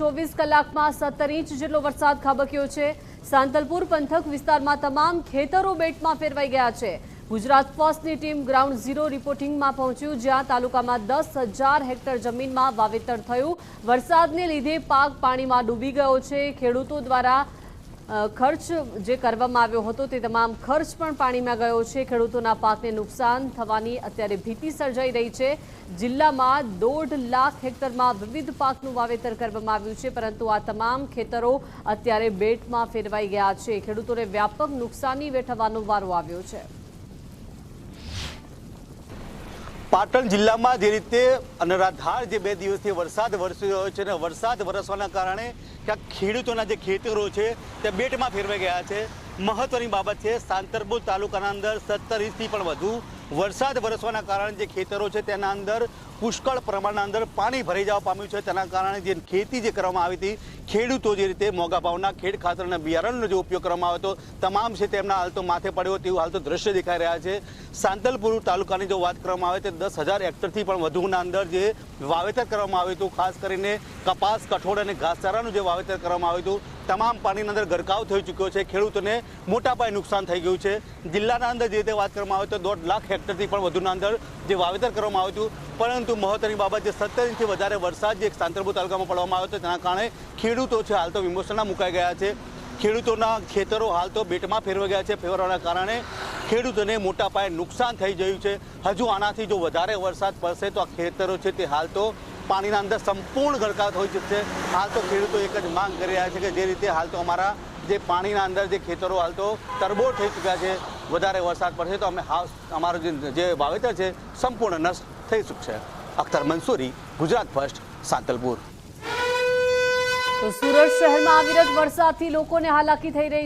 24 કલાકમાં 17 ઇંચ જેટલો વરસાદ ખાબક્યો છે। સાંતલપુર પંથક વિસ્તારમાં તમામ ખેતરો બેટમાં ફેરવાઈ ગયા છે। ગુજરાત ફર્સ્ટની ટીમ ગ્રાઉન્ડ ઝીરો રિપોર્ટિંગમાં પહોંચ્યું, જ્યાં તાલુકામાં 10,000 હેક્ટર જમીનમાં વાવેતર થયું। વરસાદને લીધે પાક પાણીમાં ડૂબી ગયો છે। ખેડૂતો દ્વારા ખર્ચ જે કરવામાં આવ્યો હતો તે તમામ ખર્ચ પણ પાણીમાં ગયો છે। ખેડૂતોના પાકને નુકસાન થવાની અત્યારે ભીતિ સર્જાઈ રહી છે। જિલ્લામાં 1.5 લાખ હેક્ટરમાં વિવિધ પાકનું વાવેતર કરવામાં આવ્યું છે, પરંતુ આ તમામ ખેતરો અત્યારે બેટમાં ફેરવાઈ ગયા છે। ખેડૂતોને વ્યાપક નુકસાની વેઠવાનો વારો આવ્યો છે। પાટણ જિલ્લામાં જે રીતે અનરાધાર જે 2 દિવસથી વરસાદ વરસી રહ્યો છે અને વરસાદ વરસવાના કારણે ક્યાંક ખેડૂતોના જે ખેતરો છે તે બેટમાં ફેરવાઈ ગયા છે। મહત્વની બાબત છે, સાંતલપુર તાલુકાના અંદર 17 ઇંચથી પણ વધુ વરસાદ વરસવાના કારણે જે ખેતરો છે તેના અંદર પુષ્કળ પ્રમાણના અંદર પાણી ભરાઈ જવા પામ્યું છે। તેના કારણે જે ખેતી જે કરવામાં આવી હતી, ખેડૂતો જે રીતે મોંઘા ભાવના ખેડ ખાતર અને બિયારણનો જે ઉપયોગ કરવામાં આવ્યો હતો તમામ છે તેમના હાલ તો માથે પડ્યો તેવું હાલ તો દ્રશ્ય દેખાઈ રહ્યા છે। સાંતલપુર તાલુકાની જો વાત કરવામાં આવે તો 10,000 હેક્ટરથી પણ વધુના અંદર જે વાવેતર કરવામાં આવ્યું હતું, ખાસ કરીને કપાસ, કઠોળ અને ઘાસચારાનું જે વાવેતર કરવામાં આવ્યું હતું, તમામ પાણીની અંદર ગરકાવ થઈ ચૂક્યો છે। ખેડૂતોને મોટા પાયે નુકસાન થઈ ગયું છે। જિલ્લાના અંદર જે રીતે વાત કરવામાં આવે તો 1.5 લાખ હેક્ટરથી પણ વધુના અંદર જે વાવેતર કરવામાં આવ્યું હતું, પરંતુ મહત્વની બાબત જે 17 ઇંચથી વધારે વરસાદ જે સાંતલપુર તાલુકામાં પડવામાં આવ્યો હતો તેના કારણે ખેડૂતો છે હાલ તો વિમોશનમાં મુકાઈ ગયા છે। ખેડૂતોના ખેતરો હાલ તો બેટમાં ફેરવાઈ ગયા છે। ફેરવાના કારણે ખેડૂતોને મોટા પાયે નુકસાન થઈ ગયું છે। હજુ આનાથી જો વધારે વરસાદ પડશે તો આ ખેતરો છે તે હાલ તો પાણીના અંદર સંપૂર્ણ ગરકાવ થઈ શકશે। હાલ તો ખેડૂતો એક જ માંગ કરી રહ્યા છે કે જે રીતે હાલ તો અમારા જે પાણીના અંદર જે ખેતરો હાલ તો તરબોળ થઈ ચૂક્યા છે, વધારે વરસાદ પડશે તો અમે અમારું જે વાવેતર છે સંપૂર્ણ નષ્ટ થઈ શકશે। અખ્તર મંસૂરી, ગુજરાત ફર્સ્ટ, સાંતલપુર। તો સુરત શહેરમાં અવિરત વરસાદથી લોકોને હાલાકી થઈ રહી